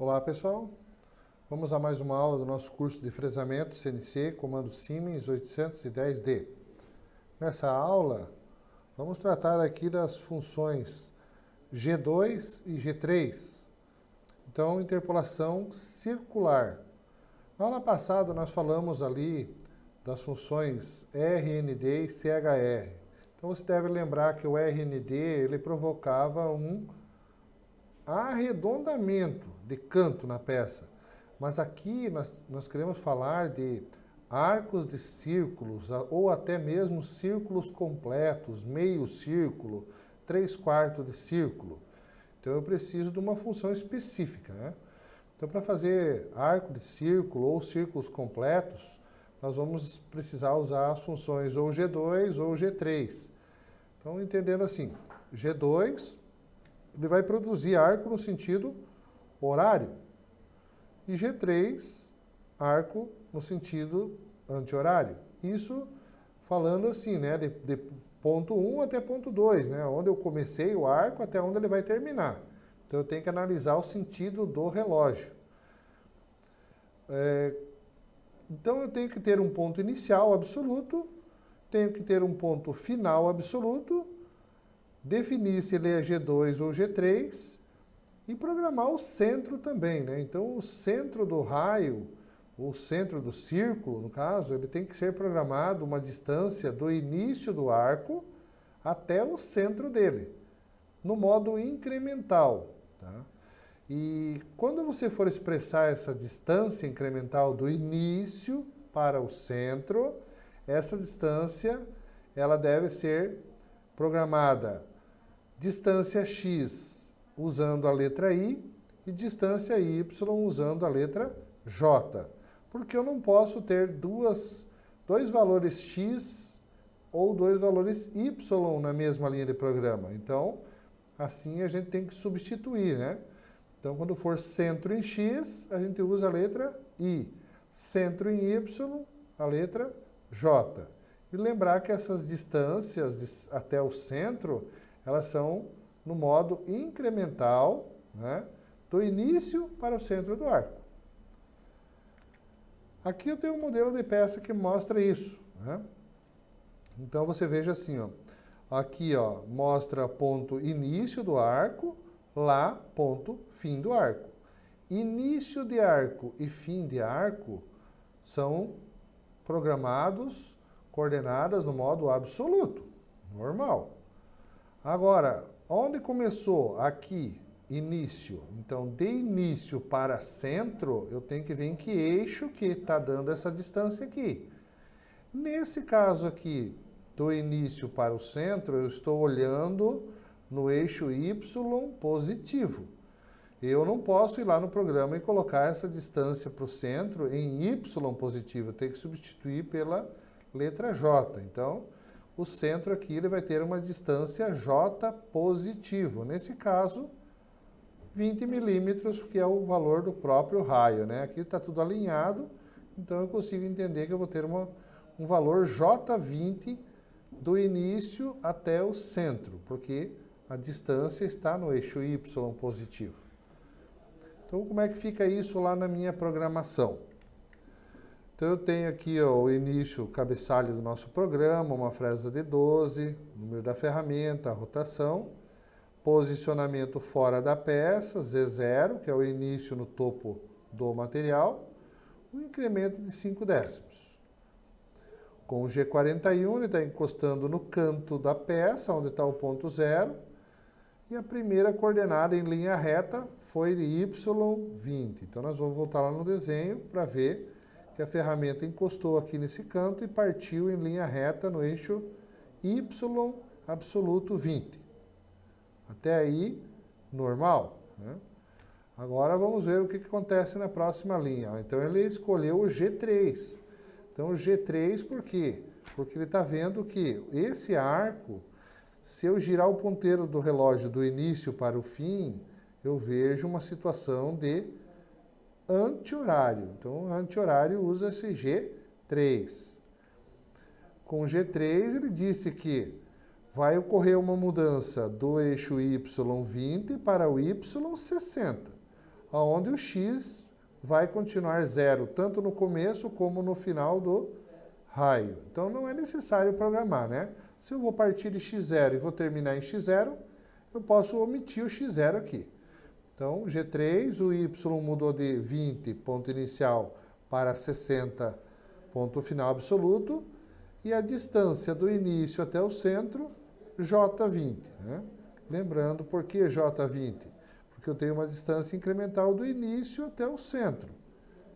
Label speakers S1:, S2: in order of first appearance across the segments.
S1: Olá pessoal, vamos a mais uma aula do nosso curso de fresamento CNC, comando Siemens 810D. Nessa aula, vamos tratar aqui das funções G2 e G3. Então, interpolação circular. Na aula passada, nós falamos ali das funções RND e CHR. Então, você deve lembrar que o RND, ele provocava um arredondamento de canto na peça. Mas aqui nós queremos falar de arcos de círculos, ou até mesmo círculos completos, meio círculo, 3/4 de círculo. Então eu preciso de uma função específica, né? Então para fazer arco de círculo ou círculos completos, nós vamos precisar usar as funções ou G2 ou G3. Então entendendo assim, G2 ele vai produzir arco no sentido horário. E G3, arco no sentido anti-horário. Isso falando assim, né, de ponto 1 até ponto 2, né, onde eu comecei o arco até onde ele vai terminar. Então eu tenho que analisar o sentido do relógio. Então eu tenho que ter um ponto inicial absoluto, tenho que ter um ponto final absoluto, definir se ele é G2 ou G3 e programar o centro também, né? Então, o centro do raio, o centro do círculo, no caso, ele tem que ser programado uma distância do início do arco até o centro dele, no modo incremental, tá? E quando você for expressar essa distância incremental do início para o centro, essa distância, ela deve ser programada distância x usando a letra I e distância y usando a letra J. Porque eu não posso ter dois valores x ou dois valores y na mesma linha de programa. Então, assim a gente tem que substituir, né? Então, quando for centro em x, a gente usa a letra I. Centro em y, a letra J. E lembrar que essas distâncias até o centro, elas são no modo incremental, né, do início para o centro do arco. Aqui eu tenho um modelo de peça que mostra isso, né? Então você veja assim, ó, aqui ó, mostra ponto início do arco, lá ponto fim do arco. Início de arco e fim de arco são programados, coordenadas no modo absoluto, normal. Agora, onde começou? Aqui, início. Então, de início para centro, eu tenho que ver em que eixo que está dando essa distância aqui. Nesse caso aqui, do início para o centro, eu estou olhando no eixo Y positivo. Eu não posso ir lá no programa e colocar essa distância para o centro em Y positivo. Eu tenho que substituir pela letra J. Então, o centro aqui ele vai ter uma distância J positivo. Nesse caso, 20 milímetros, que é o valor do próprio raio, né? Aqui está tudo alinhado, então eu consigo entender que eu vou ter um valor J20 do início até o centro, porque a distância está no eixo Y positivo. Então, como é que fica isso lá na minha programação? Então, eu tenho aqui ó, o início, o cabeçalho do nosso programa, uma fresa de 12, número da ferramenta, a rotação, posicionamento fora da peça, Z0, que é o início no topo do material, um incremento de 5 décimos. Com o G41, ele está encostando no canto da peça, onde está o ponto 0, e a primeira coordenada em linha reta foi de Y20. Então, nós vamos voltar lá no desenho para ver que a ferramenta encostou aqui nesse canto e partiu em linha reta no eixo Y absoluto 20. Até aí, normal, né? Agora vamos ver o que acontece na próxima linha. Então ele escolheu o G3. Então o G3 por quê? Porque ele está vendo que esse arco, se eu girar o ponteiro do relógio do início para o fim, eu vejo uma situação de anti-horário. Então, o anti-horário usa esse G3. Com o G3, ele disse que vai ocorrer uma mudança do eixo Y20 para o Y60. onde o x vai continuar zero, tanto no começo como no final do raio. Então, não é necessário programar, né? Se eu vou partir de x0 e vou terminar em x0, eu posso omitir o x0 aqui. Então, G3, o y mudou de 20, ponto inicial, para 60, ponto final absoluto, e a distância do início até o centro, J20. Né? Lembrando, por que J20? Porque eu tenho uma distância incremental do início até o centro.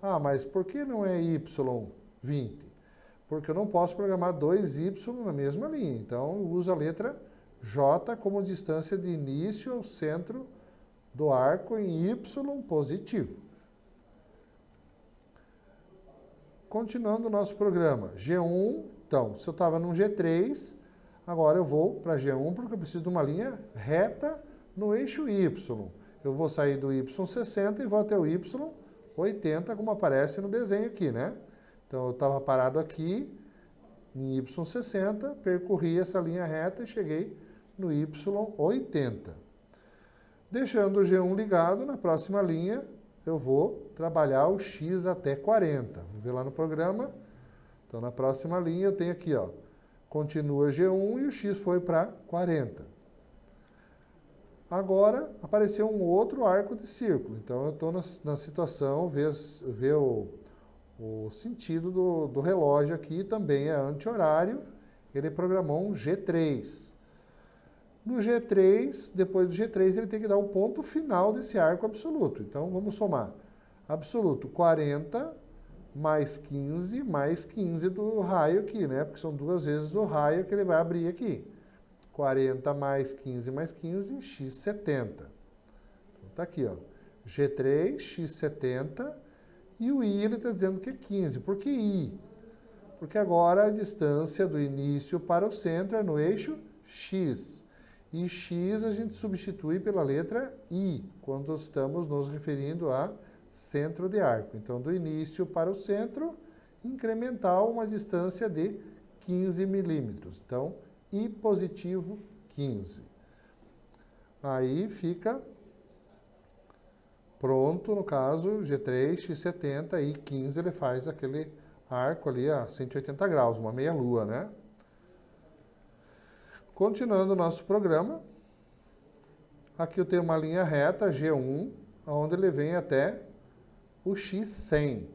S1: Ah, mas por que não é Y20? Porque eu não posso programar 2Y na mesma linha. Então, eu uso a letra J como distância de início ao centro do arco em Y positivo. Continuando o nosso programa. G1, então, se eu estava num G3, agora eu vou para G1 porque eu preciso de uma linha reta no eixo Y. Eu vou sair do Y60 e vou até o Y80, como aparece no desenho aqui, né? Então, eu estava parado aqui, em Y60, percorri essa linha reta e cheguei no Y80. Deixando o G1 ligado, na próxima linha, eu vou trabalhar o X até 40. Vamos ver lá no programa. Então, na próxima linha, eu tenho aqui, ó, continua G1 e o X foi para 40. Agora, apareceu um outro arco de círculo. Então, eu estou na situação, ver o sentido do relógio aqui também é anti-horário. Ele programou um G3. No G3, depois do G3, ele tem que dar o ponto final desse arco absoluto. Então, vamos somar. Absoluto, 40 mais 15 do raio aqui, né? Porque são duas vezes o raio que ele vai abrir aqui. 40 mais 15, x70. Então, tá aqui, ó. G3, x70. E o I, ele está dizendo que é 15. Por que I? Porque agora a distância do início para o centro é no eixo X. E X a gente substitui pela letra I, quando estamos nos referindo a centro de arco. Então, do início para o centro, incremental, uma distância de 15 milímetros. Então, I positivo 15. Aí fica pronto, no caso, G3, X70 e 15, ele faz aquele arco ali a 180 graus, uma meia-lua, né? Continuando o nosso programa, aqui eu tenho uma linha reta, G1, onde ele vem até o X100.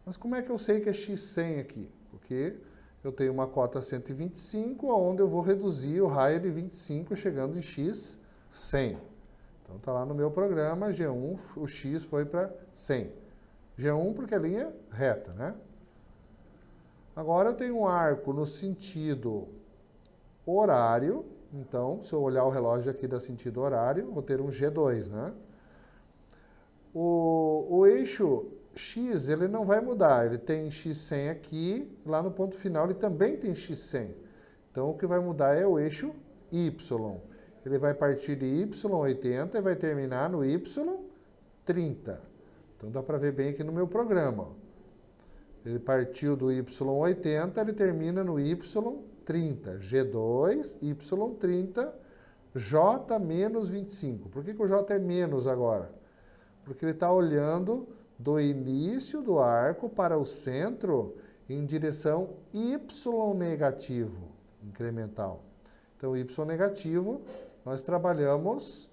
S1: Mas como é que eu sei que é X100 aqui? Porque eu tenho uma cota 125, onde eu vou reduzir o raio de 25, chegando em X100. Então, está lá no meu programa, G1, o X foi para 100. G1 porque é linha reta, né? Agora eu tenho um arco no sentido horário. Então, se eu olhar o relógio aqui da sentido horário, vou ter um G2, né? O eixo X, ele não vai mudar. Ele tem X100 aqui, lá no ponto final ele também tem X100. Então, o que vai mudar é o eixo Y. Ele vai partir de Y80 e vai terminar no Y30. Então, dá para ver bem aqui no meu programa. Ó. Ele partiu do Y80, ele termina no Y30. G2, Y30, J menos 25. Por que o J é menos agora? Porque ele está olhando do início do arco para o centro em direção Y negativo, incremental. Então, Y negativo, nós trabalhamos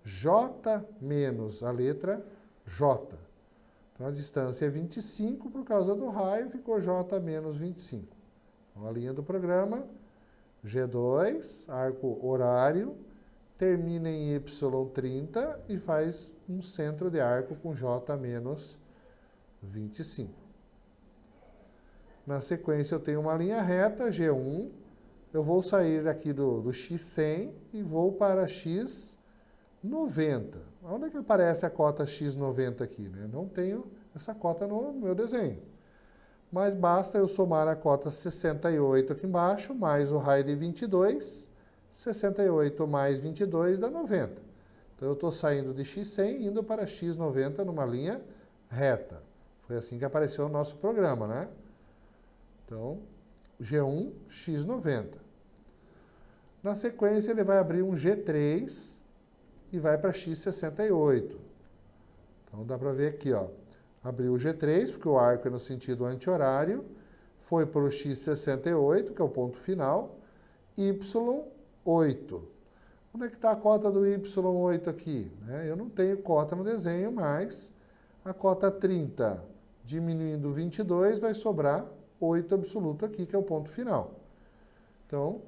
S1: J menos, a letra J. Então, a distância é 25, por causa do raio, ficou J menos 25. Então, a linha do programa, G2, arco horário, termina em Y30 e faz um centro de arco com J menos 25. Na sequência, eu tenho uma linha reta, G1, eu vou sair aqui do X100 e vou para X90. Onde é que aparece a cota X90 aqui? Né? Não tenho essa cota no meu desenho. Mas basta eu somar a cota 68 aqui embaixo, mais o raio de 22, 68 mais 22 dá 90. Então, eu estou saindo de X100 e indo para X90 numa linha reta. Foi assim que apareceu o nosso programa, né? Então, G1, X90. Na sequência, ele vai abrir um G3 e vai para X68. Então dá para ver aqui, ó, abriu o G3, porque o arco é no sentido anti-horário, foi para o X68, que é o ponto final, Y8. Onde é que está a cota do Y8 aqui? Eu não tenho cota no desenho, mas a cota 30 diminuindo 22 vai sobrar 8 absoluto aqui, que é o ponto final. Então,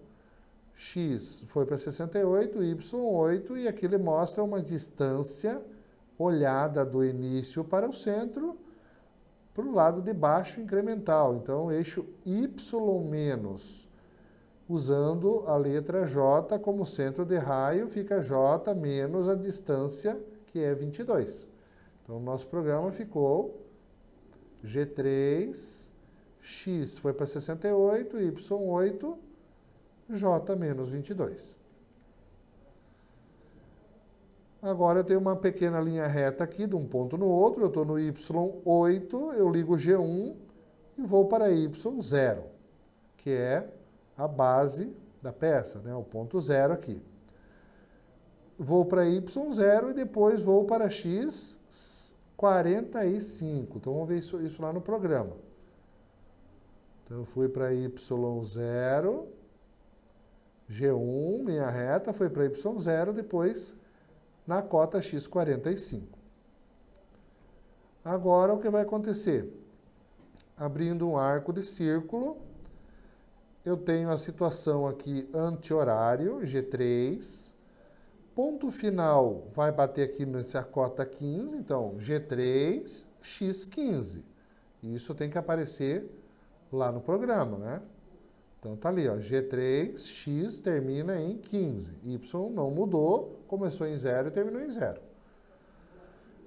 S1: X foi para 68, Y8, e aqui ele mostra uma distância olhada do início para o centro, para o lado de baixo incremental. Então, o eixo Y-, usando a letra J como centro de raio, fica J menos a distância, que é 22. Então, o nosso programa ficou G3, X foi para 68, Y8, J menos 22. Agora eu tenho uma pequena linha reta aqui, de um ponto no outro, eu estou no Y8, eu ligo G1 e vou para Y0, que é a base da peça, né? O ponto 0 aqui. Vou para Y0 e depois vou para X45. Então vamos ver isso lá no programa. Então eu fui para Y0, G1, linha reta, foi para Y0, depois na cota X45. Agora o que vai acontecer? Abrindo um arco de círculo, eu tenho a situação aqui anti-horário, G3. Ponto final vai bater aqui nessa cota 15, então G3, X15. Isso tem que aparecer lá no programa, né? Então tá ali, ó, G3, X termina em 15. Y não mudou, começou em 0 e terminou em 0.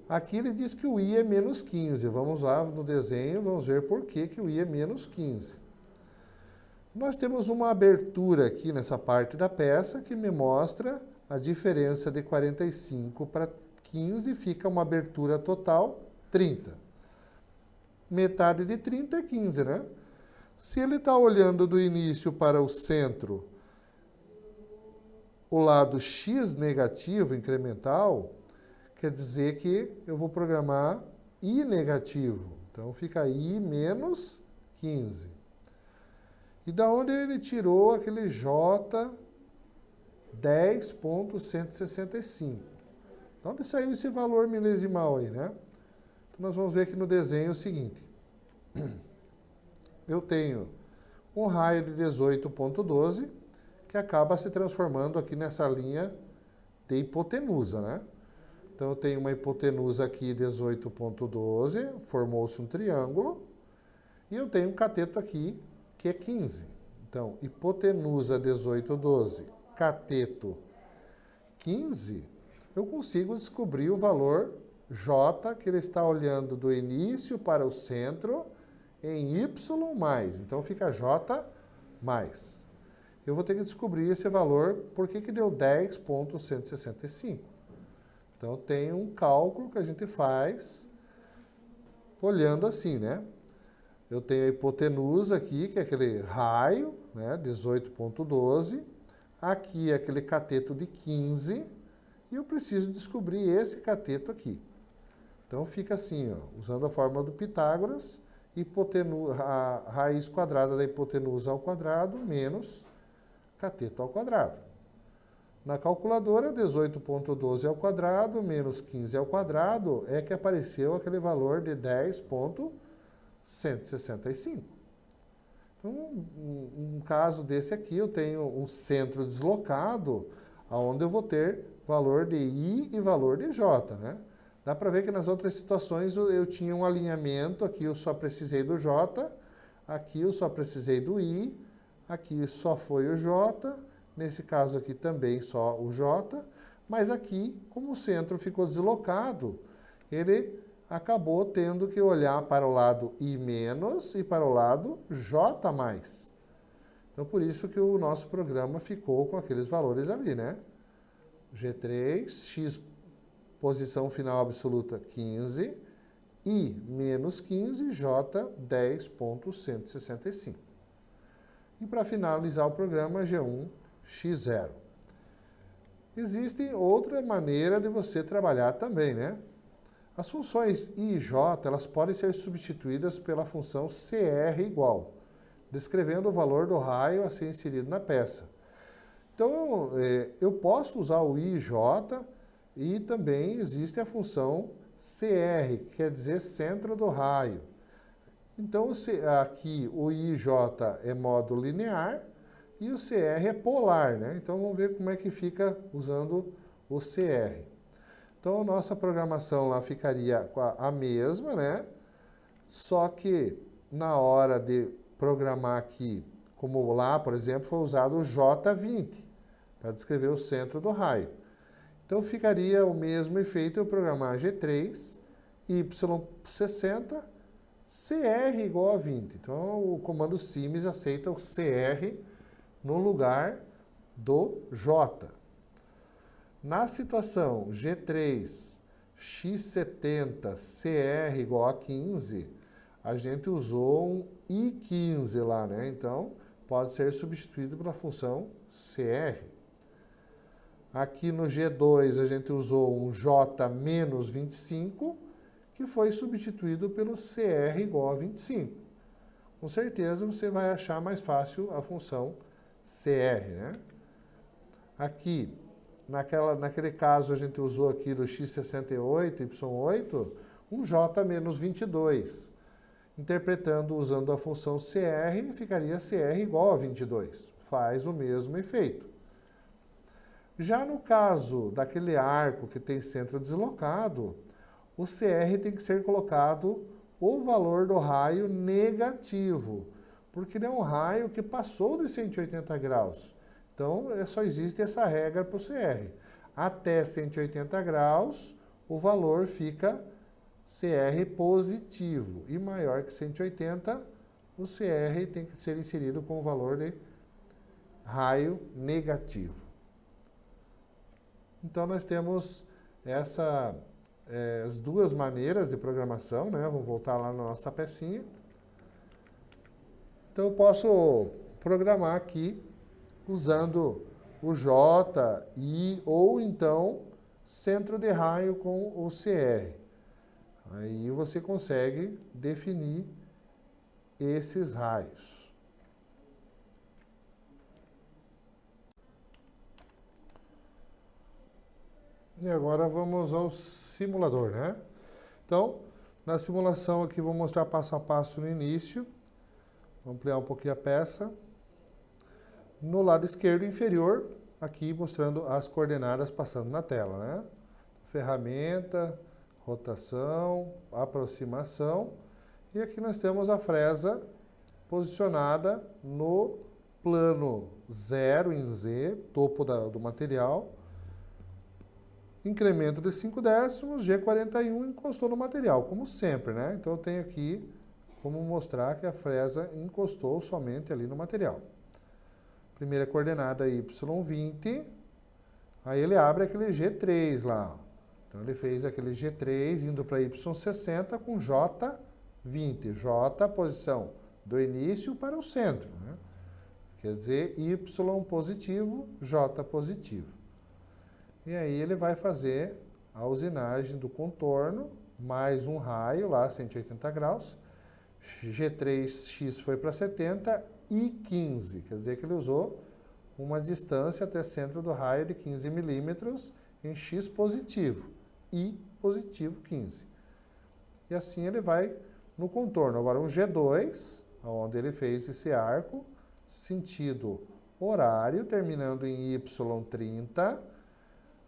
S1: Aqui ele diz que o I é menos 15. Vamos lá no desenho, vamos ver por que o I é menos 15. Nós temos uma abertura aqui nessa parte da peça que me mostra a diferença de 45 para 15, fica uma abertura total 30. Metade de 30 é 15, né? Se ele está olhando do início para o centro, o lado X negativo, incremental, quer dizer que eu vou programar I negativo. Então fica I menos 15. E da onde ele tirou aquele J 10.165? De onde saiu esse valor milesimal aí, né? Então nós vamos ver aqui no desenho o seguinte. Eu tenho um raio de 18.12 que acaba se transformando aqui nessa linha de hipotenusa, né? Então eu tenho uma hipotenusa aqui 18.12, formou-se um triângulo, e eu tenho um cateto aqui que é 15. Então, hipotenusa 18.12, cateto 15, eu consigo descobrir o valor J, que ele está olhando do início para o centro, em Y mais. Então, fica J mais. Eu vou ter que descobrir esse valor, por que deu 10.165. Então, tem um cálculo que a gente faz olhando assim, né? Eu tenho a hipotenusa aqui, que é aquele raio, né, 18.12. Aqui é aquele cateto de 15. E eu preciso descobrir esse cateto aqui. Então, fica assim, ó, usando a fórmula do Pitágoras, a raiz quadrada da hipotenusa ao quadrado menos cateto ao quadrado. Na calculadora, 18.12 ao quadrado menos 15 ao quadrado é que apareceu aquele valor de 10.165. Então, um caso desse aqui, eu tenho um centro deslocado, onde eu vou ter valor de I e valor de J, né? Dá para ver que nas outras situações eu tinha um alinhamento, aqui eu só precisei do J, aqui eu só precisei do I, aqui só foi o J, nesse caso aqui também só o J, mas aqui, como o centro ficou deslocado, ele acabou tendo que olhar para o lado I menos e para o lado J mais. Então, por isso que o nosso programa ficou com aqueles valores ali, né? G3, X posição final absoluta 15, I menos 15, J 10.165. E para finalizar o programa, G1, X0. Existe outra maneira de você trabalhar também, né? As funções I e J, elas podem ser substituídas pela função CR igual, descrevendo o valor do raio a ser inserido na peça. Então, eu posso usar o I e J e também existe a função CR, que quer dizer centro do raio. Então, aqui o I e J é modo linear e o CR é polar, né? Então, vamos ver como é que fica usando o CR. Então, a nossa programação lá ficaria a mesma, né? Só que na hora de programar aqui, como lá, por exemplo, foi usado o J20 para descrever o centro do raio. Então, ficaria o mesmo efeito eu programar G3, Y60, CR igual a 20. Então, o comando sims aceita o CR no lugar do J. Na situação G3, X70, CR igual a 15, a gente usou um I15 lá, né? Então, pode ser substituído pela função CR. Aqui no G2, a gente usou um J menos 25, que foi substituído pelo CR igual a 25. Com certeza, você vai achar mais fácil a função CR, né? Aqui, naquele caso, a gente usou aqui do X68, Y8, um J menos 22. Interpretando usando a função CR, ficaria CR igual a 22. Faz o mesmo efeito. Já no caso daquele arco que tem centro deslocado, o CR tem que ser colocado o valor do raio negativo, porque ele é um raio que passou de 180 graus. Então, só existe essa regra para o CR. Até 180 graus, o valor fica CR positivo. E maior que 180, o CR tem que ser inserido com o valor de raio negativo. Então, nós temos as duas maneiras de programação, né? Vamos voltar lá na nossa pecinha. Então, eu posso programar aqui usando o J, I ou então centro de raio com o CR. Aí você consegue definir esses raios. E agora vamos ao simulador, né? Então, na simulação aqui vou mostrar passo a passo no início. Vou ampliar um pouquinho a peça. No lado esquerdo inferior, aqui mostrando as coordenadas passando na tela, né? Ferramenta, rotação, aproximação. E aqui nós temos a fresa posicionada no plano 0 em Z, topo do material. Incremento de 5 décimos, G41 encostou no material, como sempre, né? Então eu tenho aqui como mostrar que a fresa encostou somente ali no material. Primeira coordenada Y20, aí ele abre aquele G3 lá. Então ele fez aquele G3 indo para Y60 com J20. J, posição do início para o centro, né? Quer dizer, Y positivo, J positivo. E aí ele vai fazer a usinagem do contorno, mais um raio lá, 180 graus. G3X foi para 70 e 15, quer dizer que ele usou uma distância até centro do raio de 15 milímetros em X positivo e positivo 15. E assim ele vai no contorno. Agora um G2, onde ele fez esse arco, sentido horário, terminando em Y30,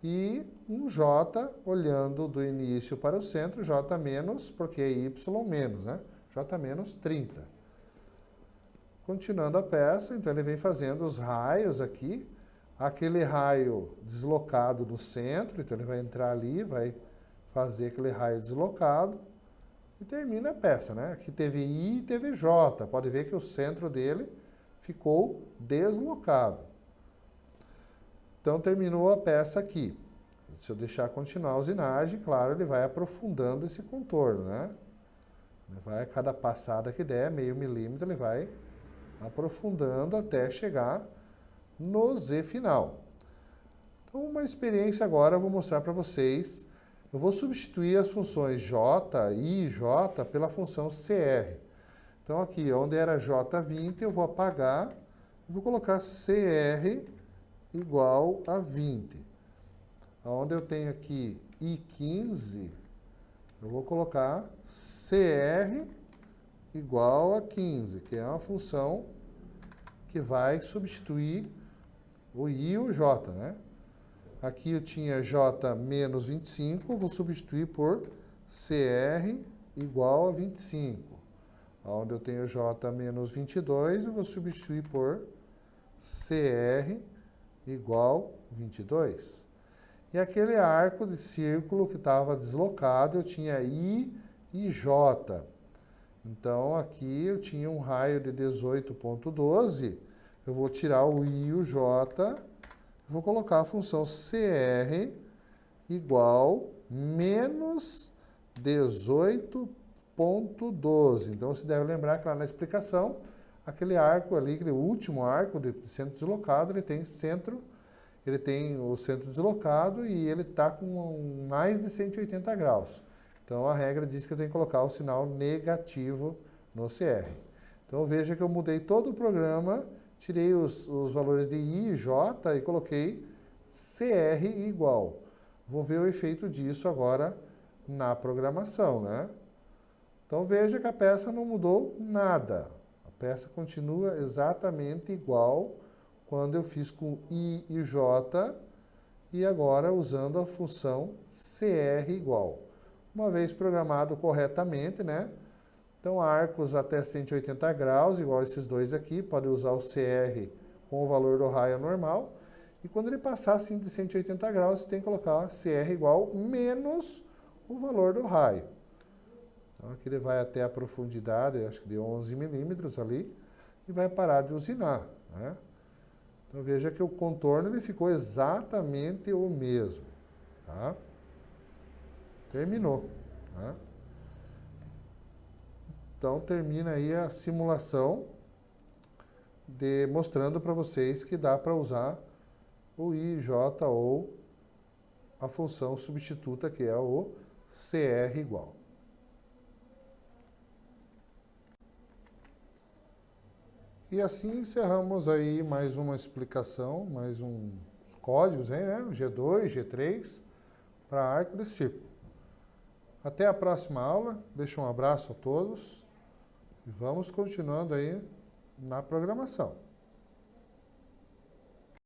S1: e um J olhando do início para o centro, J menos, porque é Y menos, né? J menos 30. Continuando a peça, então ele vem fazendo os raios aqui. Aquele raio deslocado no centro, então ele vai entrar ali, vai fazer aquele raio deslocado e termina a peça, né? Aqui teve I e teve J. Pode ver que o centro dele ficou deslocado. Então, terminou a peça aqui. Se eu deixar continuar a usinagem, claro, ele vai aprofundando esse contorno, né? Ele vai, a cada passada que der, meio milímetro, ele vai aprofundando até chegar no Z final. Então, uma experiência agora, eu vou mostrar para vocês eu vou substituir as funções j, i e j pela função cr. Então, aqui, onde era j20, eu vou apagar e vou colocar cr igual a 20. Onde eu tenho aqui i15, eu vou colocar cr igual a 15, que é uma função que vai substituir o i e o j, né? Aqui eu tinha j menos 25, vou substituir por cr igual a 25. Onde eu tenho j menos 22, eu vou substituir por cr igual a 22. E aquele arco de círculo que estava deslocado, eu tinha i e j. Então, aqui eu tinha um raio de 18,12, eu vou tirar o i e o j, vou colocar a função cr igual menos 18,12. Então, você deve lembrar que lá na explicação, aquele arco ali, aquele último arco de centro deslocado, ele tem o centro deslocado e ele está com mais de 180 graus. Então, a regra diz que eu tenho que colocar o sinal negativo no CR. Então, veja que eu mudei todo o programa, tirei os valores de I e J e coloquei CR igual. Vou ver o efeito disso agora na programação, né? Então, veja que a peça não mudou nada. A peça continua exatamente igual quando eu fiz com I e J e agora usando a função CR igual. Uma vez programado corretamente, né? Então, arcos até 180 graus, igual esses dois aqui, pode usar o CR com o valor do raio normal. E quando ele passar assim de 180 graus, você tem que colocar CR igual menos o valor do raio. Então, aqui ele vai até a profundidade, acho que de 11 milímetros ali, e vai parar de usinar, né? Então, veja que o contorno ele ficou exatamente o mesmo, tá? Terminou, tá? Então, termina aí a simulação mostrando para vocês que dá para usar o I, J ou a função substituta, que é o CR igual. E assim encerramos aí mais uma explicação, mais uns códigos aí, né? G2, G3, para arco de círculo. Até a próxima aula, deixo um abraço a todos e vamos continuando aí na programação.